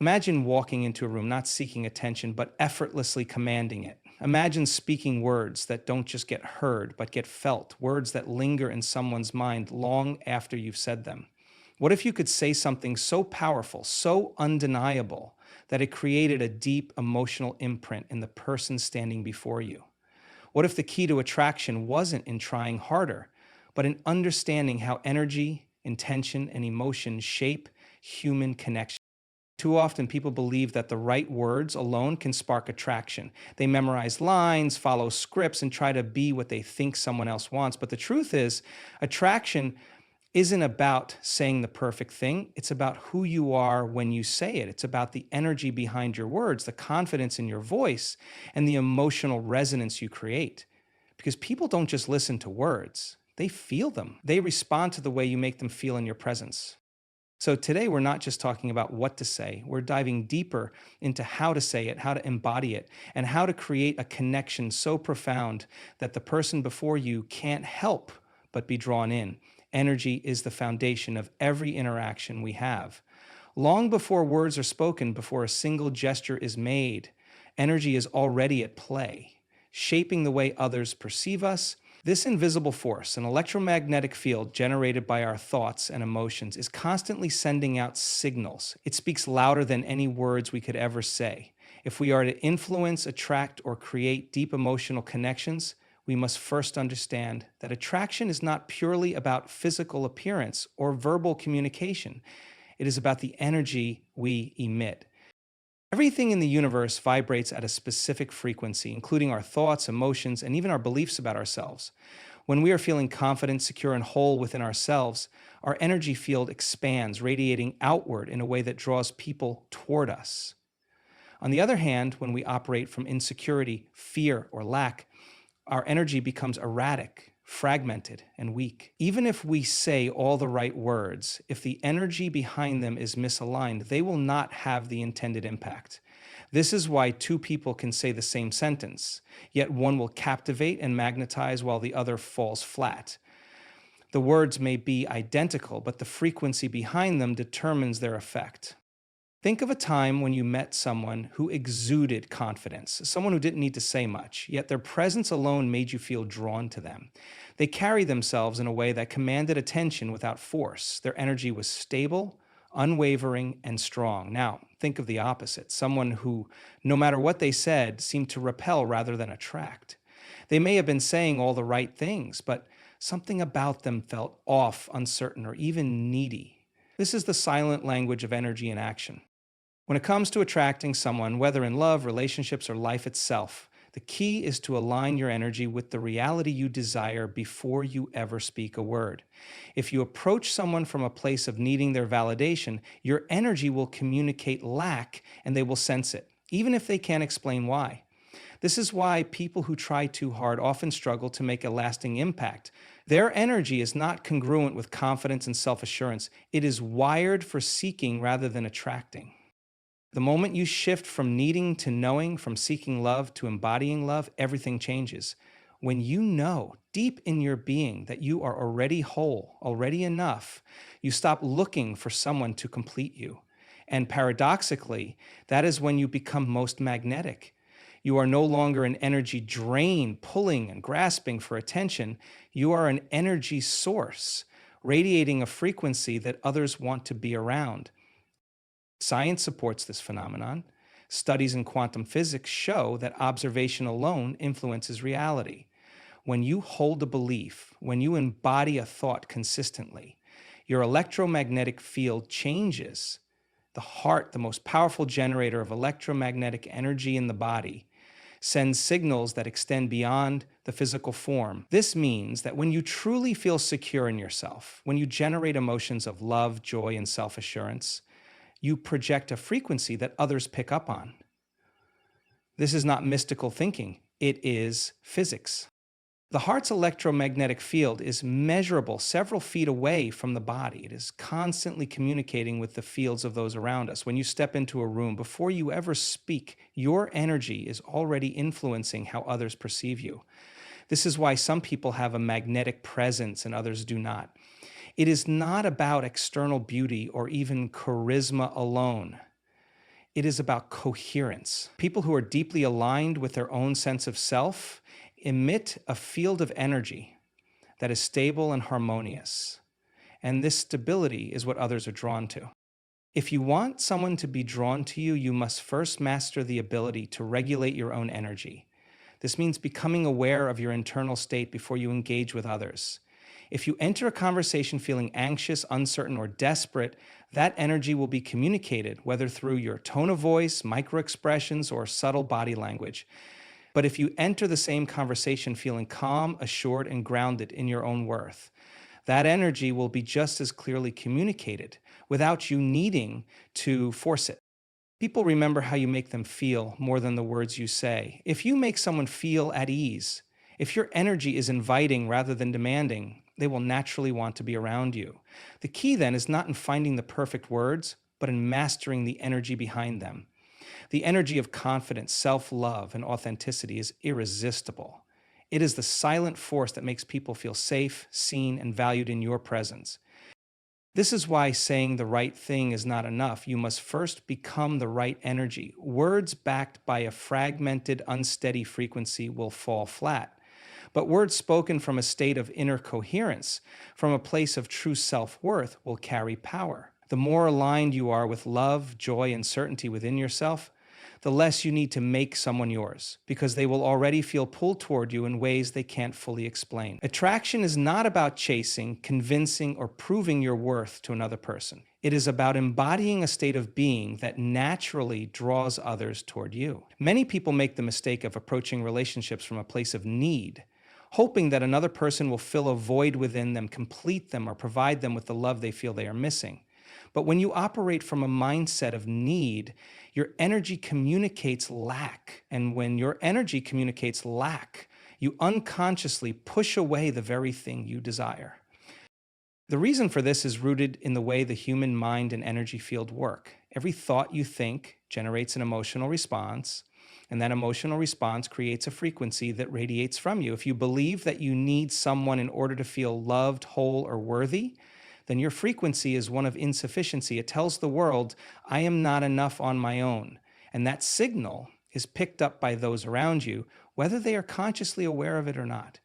Imagine walking into a room, not seeking attention, but effortlessly commanding it. Imagine speaking words that don't just get heard, but get felt, words that linger in someone's mind long after you've said them. What if you could say something so powerful, so undeniable, that it created a deep emotional imprint in the person standing before you? What if the key to attraction wasn't in trying harder, but in understanding how energy, intention, and emotion shape human connection? Too often, people believe that the right words alone can spark attraction. They memorize lines, follow scripts, and try to be what they think someone else wants. But the truth is, attraction isn't about saying the perfect thing. It's about who you are when you say it. It's about the energy behind your words, the confidence in your voice, and the emotional resonance you create. Because people don't just listen to words, they feel them. They respond to the way you make them feel in your presence. So today, we're not just talking about what to say, we're diving deeper into how to say it, how to embody it, and how to create a connection so profound that the person before you can't help but be drawn in. Energy is the foundation of every interaction we have. Long before words are spoken, before a single gesture is made, energy is already at play, shaping the way others perceive us. This invisible force, an electromagnetic field generated by our thoughts and emotions, is constantly sending out signals. It speaks louder than any words we could ever say. If we are to influence, attract, or create deep emotional connections, we must first understand that attraction is not purely about physical appearance or verbal communication. It is about the energy we emit. Everything in the universe vibrates at a specific frequency, including our thoughts, emotions, and even our beliefs about ourselves. When we are feeling confident, secure, and whole within ourselves, our energy field expands, radiating outward in a way that draws people toward us. On the other hand, when we operate from insecurity, fear, or lack, our energy becomes erratic, fragmented, and weak. Even if we say all the right words, if the energy behind them is misaligned, they will not have the intended impact. This is why two people can say the same sentence, yet one will captivate and magnetize while the other falls flat. The words may be identical, but the frequency behind them determines their effect. Think of a time when you met someone who exuded confidence, someone who didn't need to say much, yet their presence alone made you feel drawn to them. They carried themselves in a way that commanded attention without force. Their energy was stable, unwavering, and strong. Now, think of the opposite, someone who, no matter what they said, seemed to repel rather than attract. They may have been saying all the right things, but something about them felt off, uncertain, or even needy. This is the silent language of energy in action. When it comes to attracting someone, whether in love, relationships, or life itself, the key is to align your energy with the reality you desire before you ever speak a word. If you approach someone from a place of needing their validation, your energy will communicate lack and they will sense it, even if they can't explain why. This is why people who try too hard often struggle to make a lasting impact. Their energy is not congruent with confidence and self-assurance. It is wired for seeking rather than attracting. The moment you shift from needing to knowing, from seeking love to embodying love, everything changes. When you know deep in your being that you are already whole, already enough, you stop looking for someone to complete you. And paradoxically, that is when you become most magnetic. You are no longer an energy drain, pulling and grasping for attention. You are an energy source, radiating a frequency that others want to be around. Science supports this phenomenon. Studies in quantum physics show that observation alone influences reality. When you hold a belief, when you embody a thought consistently, your electromagnetic field changes. The heart, the most powerful generator of electromagnetic energy in the body, sends signals that extend beyond the physical form. This means that when you truly feel secure in yourself, when you generate emotions of love, joy, and self-assurance, you project a frequency that others pick up on. This is not mystical thinking, it is physics. The heart's electromagnetic field is measurable several feet away from the body. It is constantly communicating with the fields of those around us. When you step into a room, before you ever speak, your energy is already influencing how others perceive you. This is why some people have a magnetic presence and others do not. It is not about external beauty or even charisma alone. It is about coherence. People who are deeply aligned with their own sense of self emit a field of energy that is stable and harmonious. And this stability is what others are drawn to. If you want someone to be drawn to you, you must first master the ability to regulate your own energy. This means becoming aware of your internal state before you engage with others. If you enter a conversation feeling anxious, uncertain, or desperate, that energy will be communicated, whether through your tone of voice, microexpressions, or subtle body language. But if you enter the same conversation feeling calm, assured, and grounded in your own worth, that energy will be just as clearly communicated without you needing to force it. People remember how you make them feel more than the words you say. If you make someone feel at ease, if your energy is inviting rather than demanding, they will naturally want to be around you. The key then is not in finding the perfect words, but in mastering the energy behind them. The energy of confidence, self-love, and authenticity is irresistible. It is the silent force that makes people feel safe, seen, and valued in your presence. This is why saying the right thing is not enough. You must first become the right energy. Words backed by a fragmented, unsteady frequency will fall flat. But words spoken from a state of inner coherence, from a place of true self-worth, will carry power. The more aligned you are with love, joy, and certainty within yourself, the less you need to make someone yours, because they will already feel pulled toward you in ways they can't fully explain. Attraction is not about chasing, convincing, or proving your worth to another person. It is about embodying a state of being that naturally draws others toward you. Many people make the mistake of approaching relationships from a place of need, hoping that another person will fill a void within them, complete them, or provide them with the love they feel they are missing. But when you operate from a mindset of need, your energy communicates lack. And when your energy communicates lack, you unconsciously push away the very thing you desire. The reason for this is rooted in the way the human mind and energy field work. Every thought you think generates an emotional response, and that emotional response creates a frequency that radiates from you. If you believe that you need someone in order to feel loved, whole, or worthy, then your frequency is one of insufficiency. It tells the world, I am not enough on my own. And that signal is picked up by those around you, whether they are consciously aware of it or not.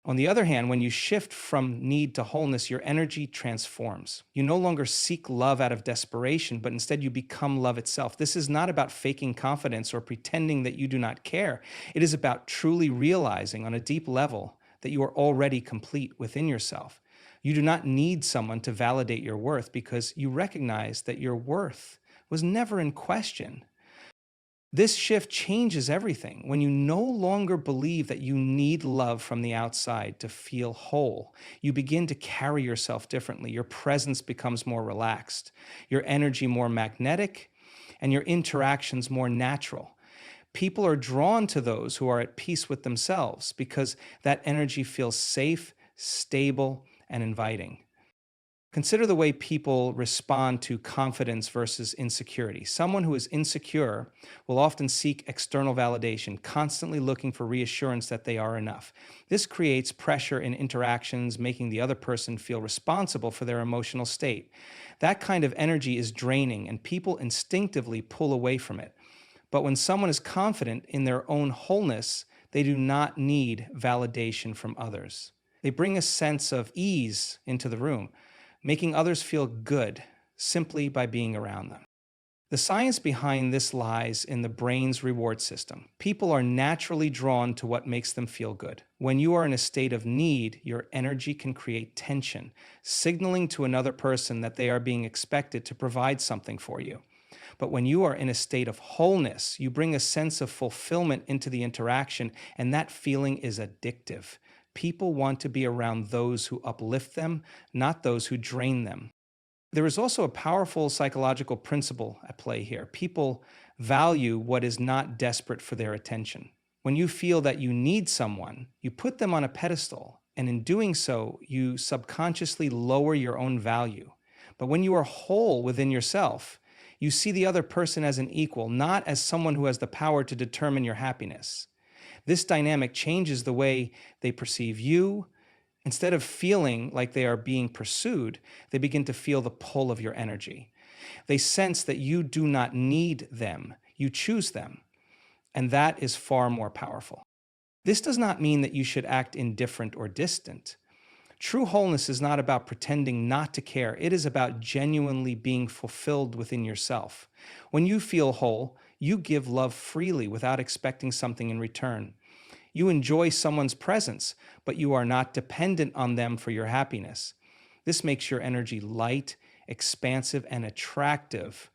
On the other hand, when you shift from need to wholeness, your energy transforms. You no longer seek love out of desperation, but instead you become love itself. This is not about faking confidence or pretending that you do not care. It is about truly realizing on a deep level that you are already complete within yourself. You do not need someone to validate your worth because you recognize that your worth was never in question. This shift changes everything. When you no longer believe that you need love from the outside to feel whole, you begin to carry yourself differently. Your presence becomes more relaxed, your energy more magnetic, and your interactions more natural. People are drawn to those who are at peace with themselves because that energy feels safe, stable, and inviting. Consider the way people respond to confidence versus insecurity. Someone who is insecure will often seek external validation, constantly looking for reassurance that they are enough. This creates pressure in interactions, making the other person feel responsible for their emotional state. That kind of energy is draining, and people instinctively pull away from it. But when someone is confident in their own wholeness, they do not need validation from others. They bring a sense of ease into the room, making others feel good simply by being around them. The science behind this lies in the brain's reward system. People are naturally drawn to what makes them feel good. When you are in a state of need, your energy can create tension, signaling to another person that they are being expected to provide something for you. But when you are in a state of wholeness, you bring a sense of fulfillment into the interaction, and that feeling is addictive. People want to be around those who uplift them, not those who drain them. There is also a powerful psychological principle at play here. People value what is not desperate for their attention. When you feel that you need someone, you put them on a pedestal, and in doing so, you subconsciously lower your own value. But when you are whole within yourself, you see the other person as an equal, not as someone who has the power to determine your happiness. This dynamic changes the way they perceive you. Instead of feeling like they are being pursued, they begin to feel the pull of your energy. They sense that you do not need them, you choose them, and that is far more powerful. This does not mean that you should act indifferent or distant. True wholeness is not about pretending not to care. It is about genuinely being fulfilled within yourself. When you feel whole, you give love freely without expecting something in return. You enjoy someone's presence, but you are not dependent on them for your happiness. This makes your energy light, expansive, and attractive.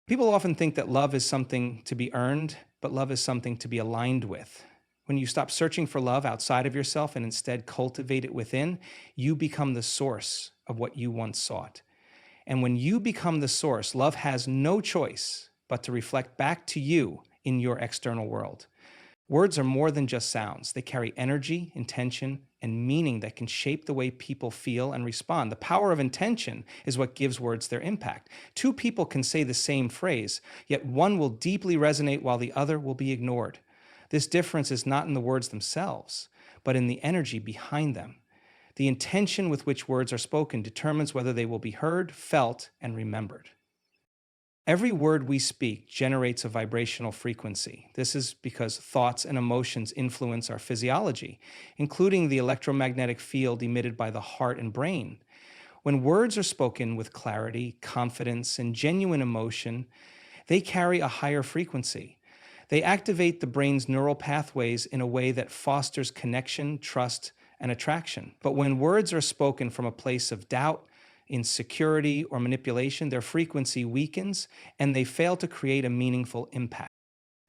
People often think that love is something to be earned, but love is something to be aligned with. When you stop searching for love outside of yourself and instead cultivate it within, you become the source of what you once sought. And when you become the source, love has no choice but to reflect back to you in your external world. Words are more than just sounds. They carry energy, intention, and meaning that can shape the way people feel and respond. The power of intention is what gives words their impact. Two people can say the same phrase, yet one will deeply resonate while the other will be ignored. This difference is not in the words themselves, but in the energy behind them. The intention with which words are spoken determines whether they will be heard, felt, and remembered. Every word we speak generates a vibrational frequency. This is because thoughts and emotions influence our physiology, including the electromagnetic field emitted by the heart and brain. When words are spoken with clarity, confidence, and genuine emotion, they carry a higher frequency. They activate the brain's neural pathways in a way that fosters connection, trust, and attraction. But when words are spoken from a place of doubt, insecurity, or manipulation, their frequency weakens and they fail to create a meaningful impact.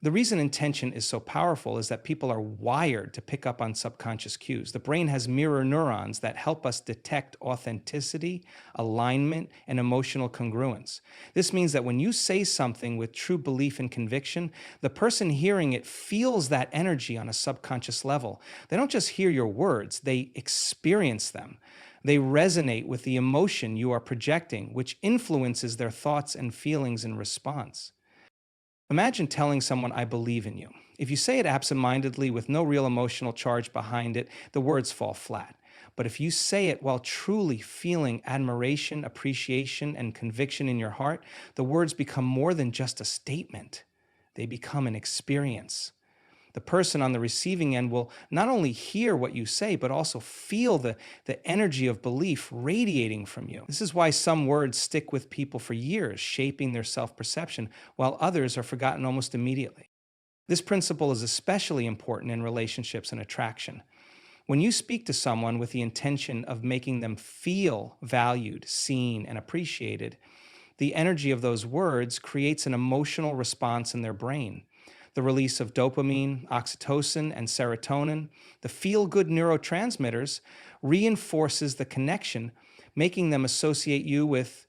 The reason intention is so powerful is that people are wired to pick up on subconscious cues. The brain has mirror neurons that help us detect authenticity, alignment, and emotional congruence. This means that when you say something with true belief and conviction, the person hearing it feels that energy on a subconscious level. They don't just hear your words, they experience them. They resonate with the emotion you are projecting, which influences their thoughts and feelings in response. Imagine telling someone, "I believe in you." If you say it absentmindedly with no real emotional charge behind it, the words fall flat. But if you say it while truly feeling admiration, appreciation, and conviction in your heart, the words become more than just a statement. They become an experience. The person on the receiving end will not only hear what you say, but also feel the energy of belief radiating from you. This is why some words stick with people for years, shaping their self-perception, while others are forgotten almost immediately. This principle is especially important in relationships and attraction. When you speak to someone with the intention of making them feel valued, seen, and appreciated, the energy of those words creates an emotional response in their brain. The release of dopamine, oxytocin, and serotonin, the feel-good neurotransmitters, reinforces the connection, making them associate you with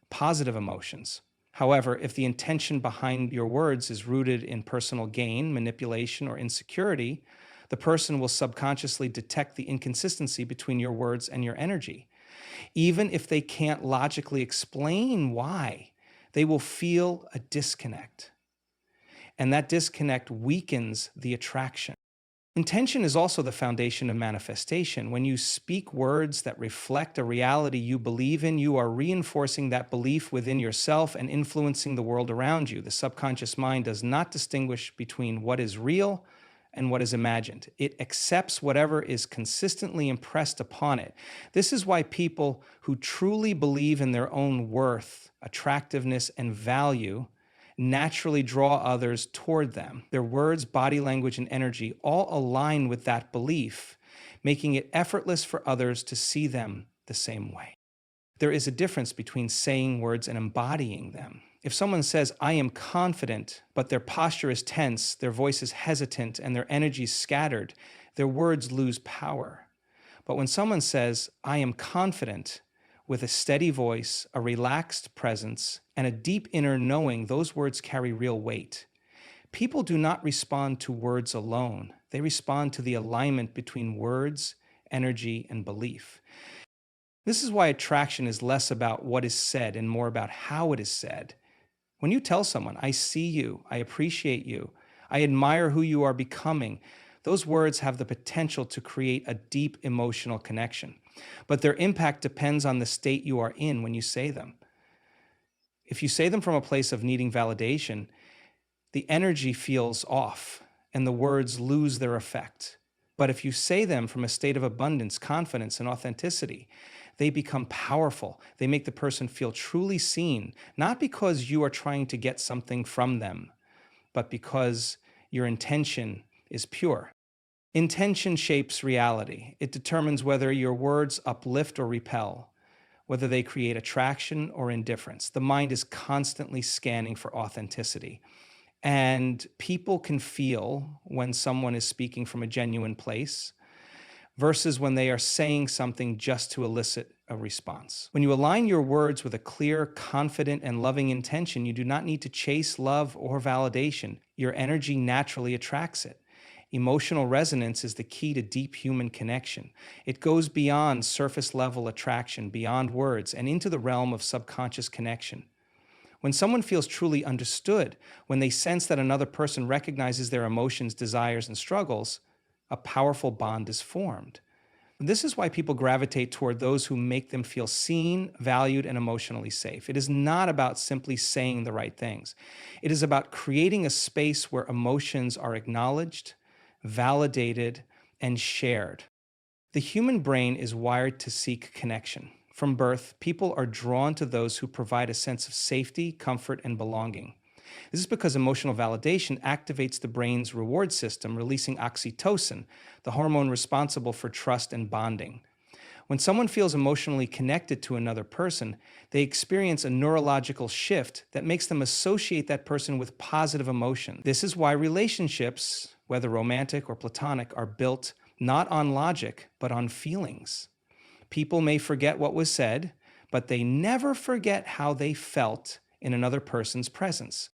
positive emotions. However, if the intention behind your words is rooted in personal gain, manipulation, or insecurity, the person will subconsciously detect the inconsistency between your words and your energy. Even if they can't logically explain why, they will feel a disconnect. And that disconnect weakens the attraction. Intention is also the foundation of manifestation. When you speak words that reflect a reality you believe in, you are reinforcing that belief within yourself and influencing the world around you. The subconscious mind does not distinguish between what is real and what is imagined. It accepts whatever is consistently impressed upon it. This is why people who truly believe in their own worth, attractiveness, and value naturally draw others toward them. Their words, body language, and energy all align with that belief, making it effortless for others to see them the same way. There is a difference between saying words and embodying them. If someone says, "I am confident," but their posture is tense, their voice is hesitant, and their energy is scattered, their words lose power. But when someone says, "I am confident," with a steady voice, a relaxed presence, and a deep inner knowing, those words carry real weight. People do not respond to words alone. They respond to the alignment between words, energy, and belief. This is why attraction is less about what is said and more about how it is said. When you tell someone, "I see you, I appreciate you, I admire who you are becoming," those words have the potential to create a deep emotional connection. But their impact depends on the state you are in when you say them. If you say them from a place of needing validation, the energy feels off and the words lose their effect. But if you say them from a state of abundance, confidence, and authenticity, they become powerful. They make the person feel truly seen, not because you are trying to get something from them, but because your intention is pure. Intention shapes reality. It determines whether your words uplift or repel, whether they create attraction or indifference. The mind is constantly scanning for authenticity. And people can feel when someone is speaking from a genuine place versus when they are saying something just to elicit a response. When you align your words with a clear, confident, and loving intention, you do not need to chase love or validation. Your energy naturally attracts it. Emotional resonance is the key to deep human connection. It goes beyond surface level attraction, beyond words, and into the realm of subconscious connection. When someone feels truly understood, when they sense that another person recognizes their emotions, desires, and struggles, a powerful bond is formed. This is why people gravitate toward those who make them feel seen, valued, and emotionally safe. It is not about simply saying the right things. It is about creating a space where emotions are acknowledged, validated, and shared. The human brain is wired to seek connection. From birth, people are drawn to those who provide a sense of safety, comfort, and belonging. This is because emotional validation activates the brain's reward system, releasing oxytocin, the hormone responsible for trust and bonding. When someone feels emotionally connected to another person, they experience a neurological shift that makes them associate that person with positive emotion. This is why relationships, whether romantic or platonic, are built not on logic, but on feelings. People may forget what was said, but they never forget how they felt in another person's presence.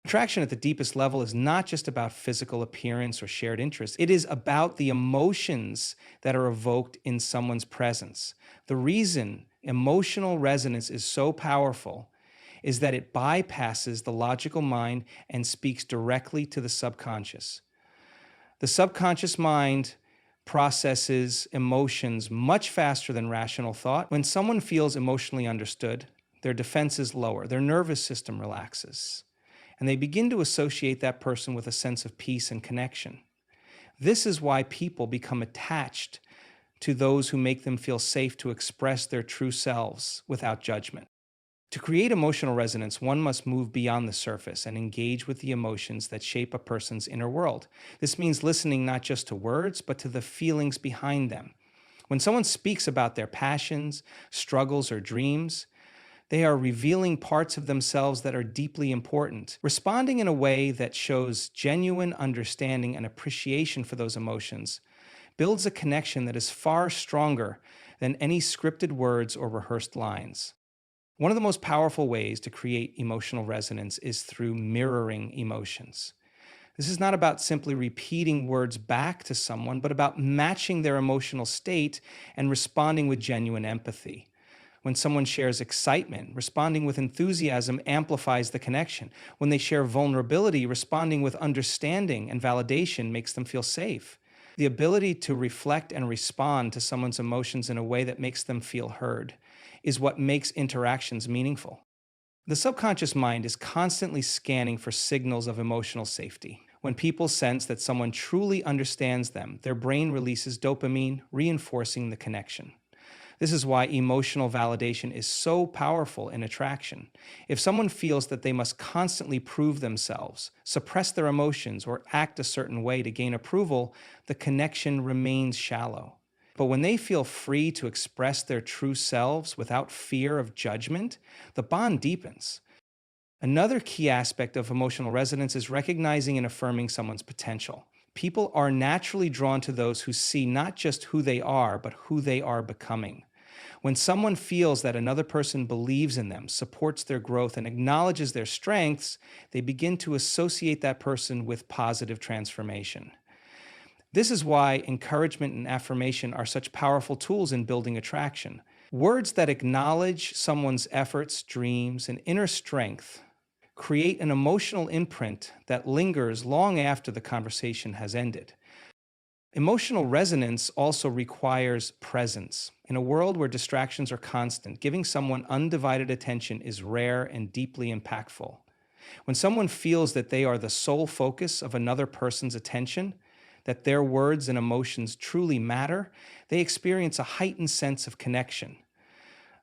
Attraction at the deepest level is not just about physical appearance or shared interests. It is about the emotions that are evoked in someone's presence. The reason emotional resonance is so powerful is that it bypasses the logical mind and speaks directly to the subconscious. The subconscious mind processes emotions much faster than rational thought. When someone feels emotionally understood, their defenses lower, their nervous system relaxes, and they begin to associate that person with a sense of peace and connection. This is why people become attached to those who make them feel safe to express their true selves without judgment. To create emotional resonance, one must move beyond the surface and engage with the emotions that shape a person's inner world. This means listening not just to words, but to the feelings behind them. When someone speaks about their passions, struggles, or dreams, they are revealing parts of themselves that are deeply important. Responding in a way that shows genuine understanding and appreciation for those emotions builds a connection that is far stronger than any scripted words or rehearsed lines. One of the most powerful ways to create emotional resonance is through mirroring emotions. This is not about simply repeating words back to someone, but about matching their emotional state and responding with genuine empathy. When someone shares excitement, responding with enthusiasm amplifies the connection. When they share vulnerability, responding with understanding and validation makes them feel safe. The ability to reflect and respond to someone's emotions in a way that makes them feel heard is what makes interactions meaningful. The subconscious mind is constantly scanning for signals of emotional safety. When people sense that someone truly understands them, their brain releases dopamine, reinforcing the connection. This is why emotional validation is so powerful in attraction. If someone feels that they must constantly prove themselves, suppress their emotions, or act a certain way to gain approval, the connection remains shallow. But when they feel free to express their true selves without fear of judgment, the bond deepens. Another key aspect of emotional resonance is recognizing and affirming someone's potential. People are naturally drawn to those who see not just who they are, but who they are becoming. When someone feels that another person believes in them, supports their growth, and acknowledges their strengths, they begin to associate that person with positive transformation. This is why encouragement and affirmation are such powerful tools in building attraction. Words that acknowledge someone's efforts, dreams, and inner strength create an emotional imprint that lingers long after the conversation has ended. Emotional resonance also requires presence. In a world where distractions are constant, giving someone undivided attention is rare and deeply impactful. When someone feels that they are the sole focus of another person's attention, that their words and emotions truly matter, they experience a heightened sense of connection.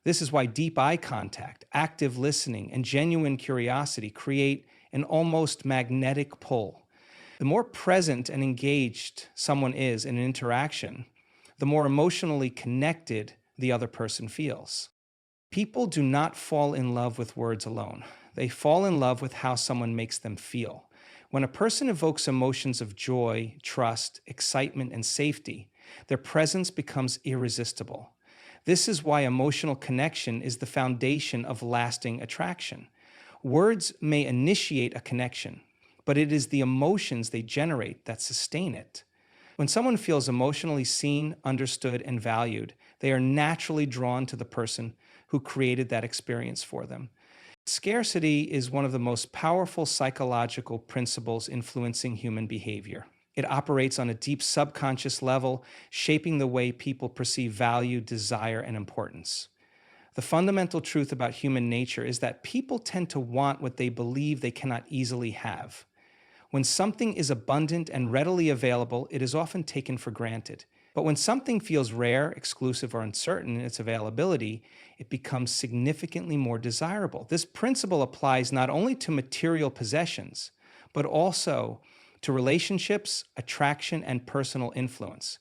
This is why deep eye contact, active listening, and genuine curiosity create an almost magnetic pull. The more present and engaged someone is in an interaction, the more emotionally connected the other person feels. People do not fall in love with words alone. They fall in love with how someone makes them feel. When a person evokes emotions of joy, trust, excitement, and safety, their presence becomes irresistible. This is why emotional connection is the foundation of lasting attraction. Words may initiate a connection, but it is the emotions they generate that sustain it. When someone feels emotionally seen, understood, and valued, they are naturally drawn to the person who created that experience for them. Scarcity is one of the most powerful psychological principles influencing human behavior. It operates on a deep subconscious level, shaping the way people perceive value, desire, and importance. The fundamental truth about human nature is that people tend to want what they believe they cannot easily have. When something is abundant and readily available, it is often taken for granted. But when something feels rare, exclusive, or uncertain in its availability, it becomes significantly more desirable. This principle applies not only to material possessions, but also to relationships, attraction, and personal influence.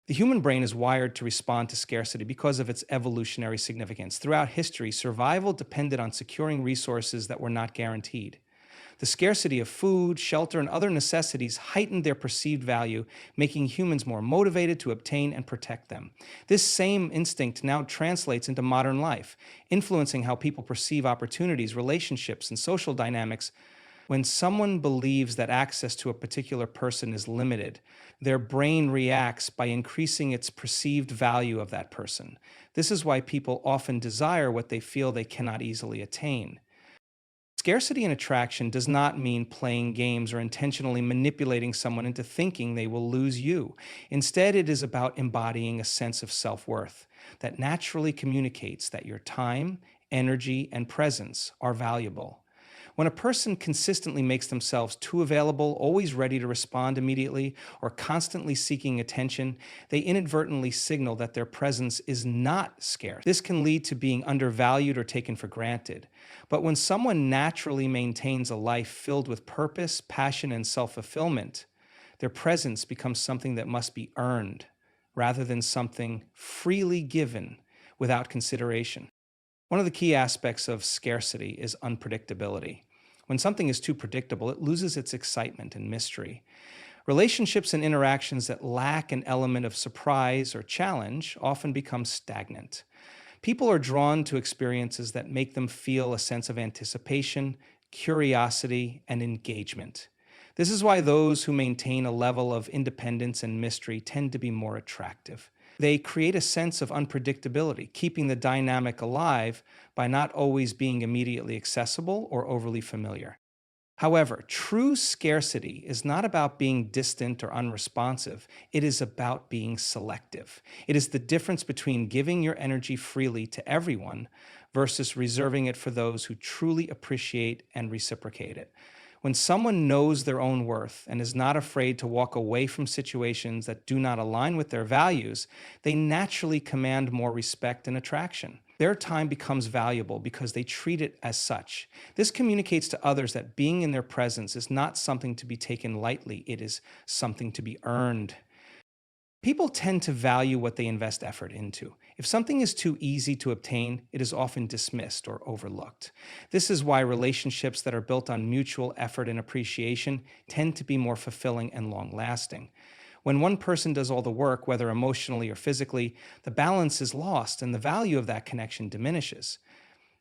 The human brain is wired to respond to scarcity because of its evolutionary significance. Throughout history, survival depended on securing resources that were not guaranteed. The scarcity of food, shelter, and other necessities heightened their perceived value, making humans more motivated to obtain and protect them. This same instinct now translates into modern life, influencing how people perceive opportunities, relationships, and social dynamics. When someone believes that access to a particular person is limited, their brain reacts by increasing its perceived value of that person. This is why people often desire what they feel they cannot easily attain. Scarcity and attraction does not mean playing games or intentionally manipulating someone into thinking they will lose you. Instead, it is about embodying a sense of self-worth that naturally communicates that your time, energy, and presence are valuable. When a person consistently makes themselves too available, always ready to respond immediately, or constantly seeking attention, they inadvertently signal that their presence is not scarce. This can lead to being undervalued or taken for granted. But when someone naturally maintains a life filled with purpose, passion, and self-fulfillment, their presence becomes something that must be earned rather than something freely given without consideration. One of the key aspects of scarcity is unpredictability. When something is too predictable, it loses its excitement and mystery. Relationships and interactions that lack an element of surprise or challenge often become stagnant. People are drawn to experiences that make them feel a sense of anticipation, curiosity, and engagement. This is why those who maintain a level of independence and mystery tend to be more attractive. They create a sense of unpredictability, keeping the dynamic alive by not always being immediately accessible or overly familiar. However, true scarcity is not about being distant or unresponsive. It is about being selective. It is the difference between giving your energy freely to everyone versus reserving it for those who truly appreciate and reciprocate it. When someone knows their own worth and is not afraid to walk away from situations that do not align with their values, they naturally command more respect and attraction. Their time becomes valuable because they treat it as such. This communicates to others that being in their presence is not something to be taken lightly, it is something to be earned. People tend to value what they invest effort into. If something is too easy to obtain, it is often dismissed or overlooked. This is why relationships that are built on mutual effort and appreciation tend to be more fulfilling and long-lasting. When one person does all the work, whether emotionally or physically, the balance is lost and the value of that connection diminishes.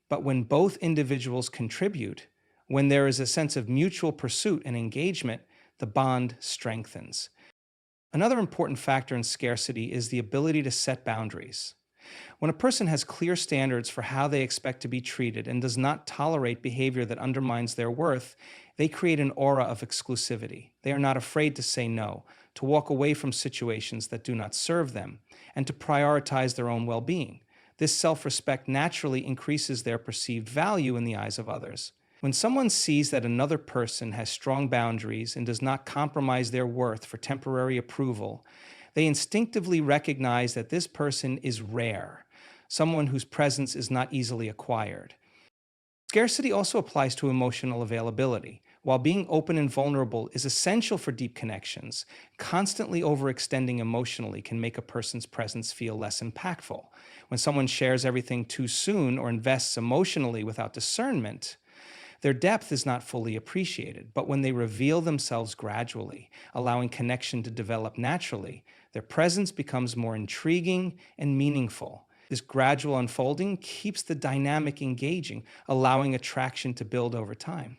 But when both individuals contribute, when there is a sense of mutual pursuit and engagement, the bond strengthens. Another important factor in scarcity is the ability to set boundaries. When a person has clear standards for how they expect to be treated and does not tolerate behavior that undermines their worth, they create an aura of exclusivity. They are not afraid to say no, to walk away from situations that do not serve them, and to prioritize their own well-being. This self-respect naturally increases their perceived value in the eyes of others. When someone sees that another person has strong boundaries and does not compromise their worth for temporary approval, they instinctively recognize that this person is rare, someone whose presence is not easily acquired. Scarcity also applies to emotional availability. While being open and vulnerable is essential for deep connections, constantly overextending emotionally can make a person's presence feel less impactful. When someone shares everything too soon or invests emotionally without discernment, their depth is not fully appreciated. But when they reveal themselves gradually, allowing connection to develop naturally, their presence becomes more intriguing and meaningful. This gradual unfolding keeps the dynamic engaging, allowing attraction to build over time.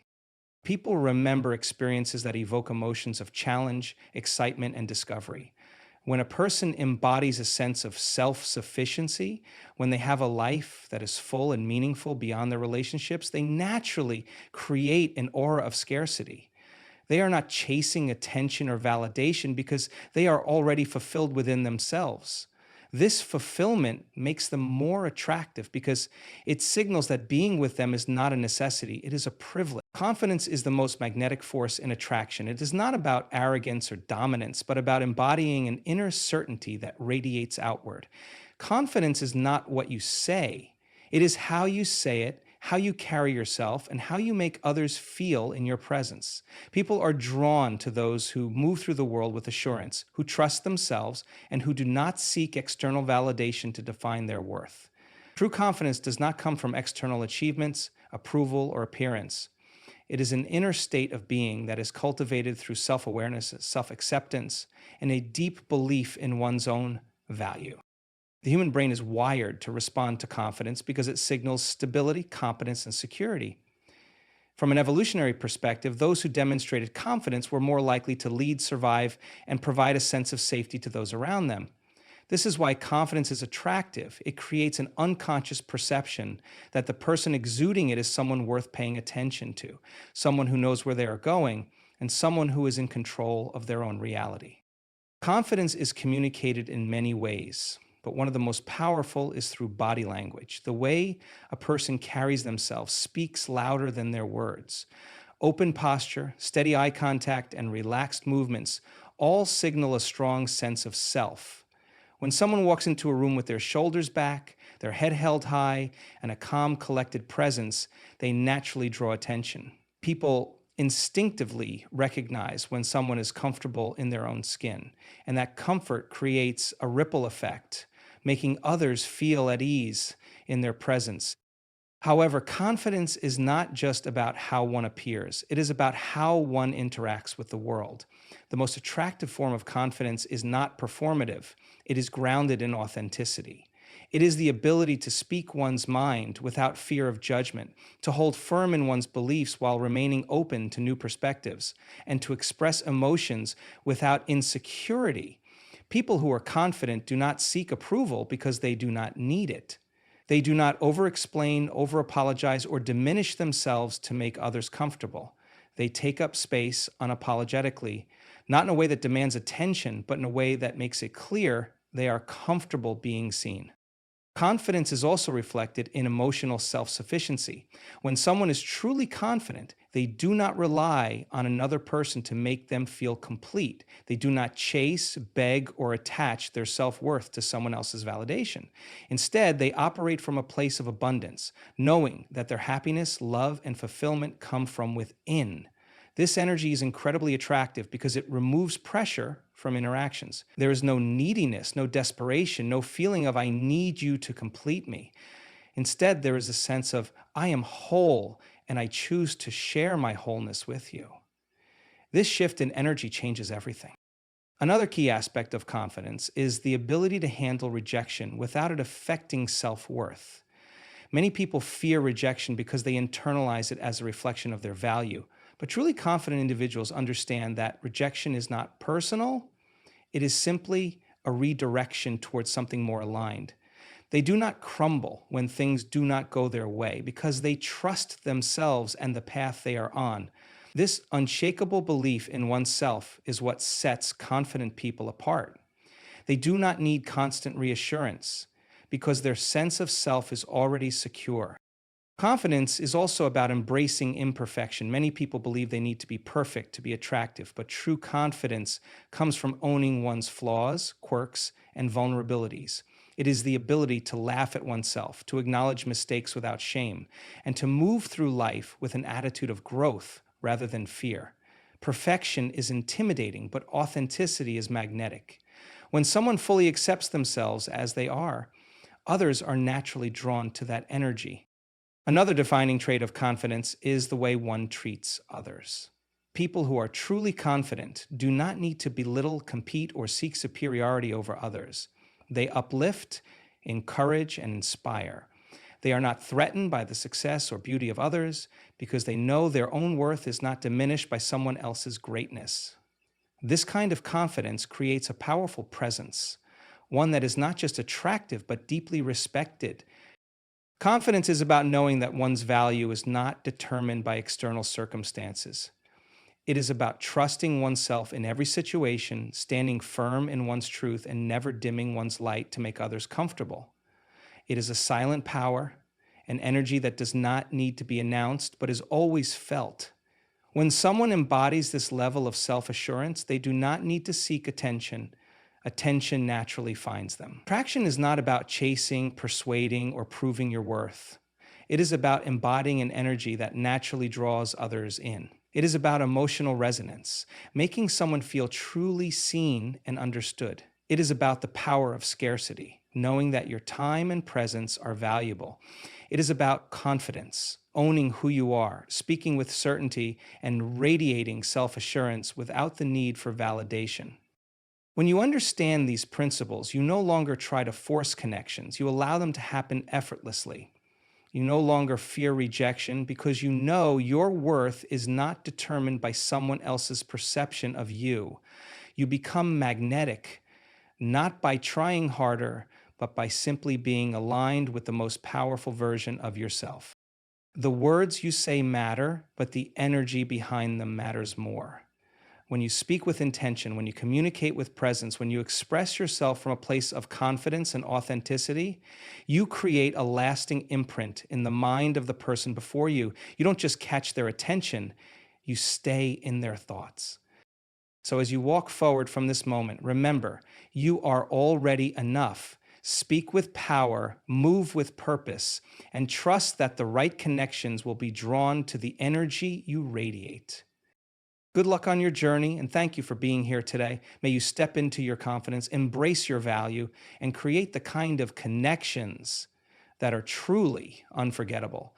People remember experiences that evoke emotions of challenge, excitement, and discovery. When a person embodies a sense of self-sufficiency, when they have a life that is full and meaningful beyond their relationships, they naturally create an aura of scarcity. They are not chasing attention or validation because they are already fulfilled within themselves. This fulfillment makes them more attractive because it signals that being with them is not a necessity, it is a privilege. Confidence is the most magnetic force in attraction. It is not about arrogance or dominance, but about embodying an inner certainty that radiates outward. Confidence is not what you say, it is how you say it, how you carry yourself, and how you make others feel in your presence. People are drawn to those who move through the world with assurance, who trust themselves, and who do not seek external validation to define their worth. True confidence does not come from external achievements, approval, or appearance. It is an inner state of being that is cultivated through self-awareness, self-acceptance, and a deep belief in one's own value. The human brain is wired to respond to confidence because it signals stability, competence, and security. From an evolutionary perspective, those who demonstrated confidence were more likely to lead, survive, and provide a sense of safety to those around them. This is why confidence is attractive. It creates an unconscious perception that the person exuding it is someone worth paying attention to, someone who knows where they are going, and someone who is in control of their own reality. Confidence is communicated in many ways, but one of the most powerful is through body language. The way a person carries themselves speaks louder than their words. Open posture, steady eye contact, and relaxed movements all signal a strong sense of self. When someone walks into a room with their shoulders back, their head held high, and a calm, collected presence, they naturally draw attention. People instinctively recognize when someone is comfortable in their own skin, and that comfort creates a ripple effect, making others feel at ease in their presence. However, confidence is not just about how one appears, it is about how one interacts with the world. The most attractive form of confidence is not performative, it is grounded in authenticity. It is the ability to speak one's mind without fear of judgment, to hold firm in one's beliefs while remaining open to new perspectives, and to express emotions without insecurity. People who are confident do not seek approval because they do not need it. They do not over-explain, over-apologize, or diminish themselves to make others comfortable. They take up space unapologetically, not in a way that demands attention, but in a way that makes it clear they are comfortable being seen. Confidence is also reflected in emotional self-sufficiency. When someone is truly confident, they do not rely on another person to make them feel complete. They do not chase, beg, or attach their self-worth to someone else's validation. Instead, they operate from a place of abundance, knowing that their happiness, love, and fulfillment come from within. This energy is incredibly attractive because it removes pressure from interactions. There is no neediness, no desperation, no feeling of I need you to complete me. Instead, there is a sense of I am whole and I choose to share my wholeness with you. This shift in energy changes everything. Another key aspect of confidence is the ability to handle rejection without it affecting self-worth. Many people fear rejection because they internalize it as a reflection of their value. But truly confident individuals understand that rejection is not personal, it is simply a redirection towards something more aligned. They do not crumble when things do not go their way because they trust themselves and the path they are on. This unshakable belief in oneself is what sets confident people apart. They do not need constant reassurance because their sense of self is already secure. Confidence is also about embracing imperfection. Many people believe they need to be perfect to be attractive, but true confidence comes from owning one's flaws, quirks, and vulnerabilities. It is the ability to laugh at oneself, to acknowledge mistakes without shame, and to move through life with an attitude of growth rather than fear. Perfection is intimidating, but authenticity is magnetic. When someone fully accepts themselves as they are, others are naturally drawn to that energy. Another defining trait of confidence is the way one treats others. People who are truly confident do not need to belittle, compete, or seek superiority over others. They uplift, encourage, and inspire. They are not threatened by the success or beauty of others because they know their own worth is not diminished by someone else's greatness. This kind of confidence creates a powerful presence, one that is not just attractive but deeply respected. Confidence is about knowing that one's value is not determined by external circumstances. It is about trusting oneself in every situation, standing firm in one's truth, and never dimming one's light to make others comfortable. It is a silent power, an energy that does not need to be announced but is always felt. When someone embodies this level of self-assurance, they do not need to seek attention. Attention naturally finds them. Attraction is not about chasing, persuading, or proving your worth. It is about embodying an energy that naturally draws others in. It is about emotional resonance, making someone feel truly seen and understood. It is about the power of scarcity, knowing that your time and presence are valuable. It is about confidence, owning who you are, speaking with certainty, and radiating self-assurance without the need for validation. When you understand these principles, you no longer try to force connections. You allow them to happen effortlessly. You no longer fear rejection because you know your worth is not determined by someone else's perception of you. You become magnetic, not by trying harder, but by simply being aligned with the most powerful version of yourself. The words you say matter, but the energy behind them matters more. When you speak with intention, when you communicate with presence, when you express yourself from a place of confidence and authenticity, you create a lasting imprint in the mind of the person before you. You don't just catch their attention, you stay in their thoughts. So as you walk forward from this moment, remember, you are already enough. Speak with power, move with purpose, and trust that the right connections will be drawn to the energy you radiate. Good luck on your journey, and thank you for being here today. May you step into your confidence, embrace your value, and create the kind of connections that are truly unforgettable.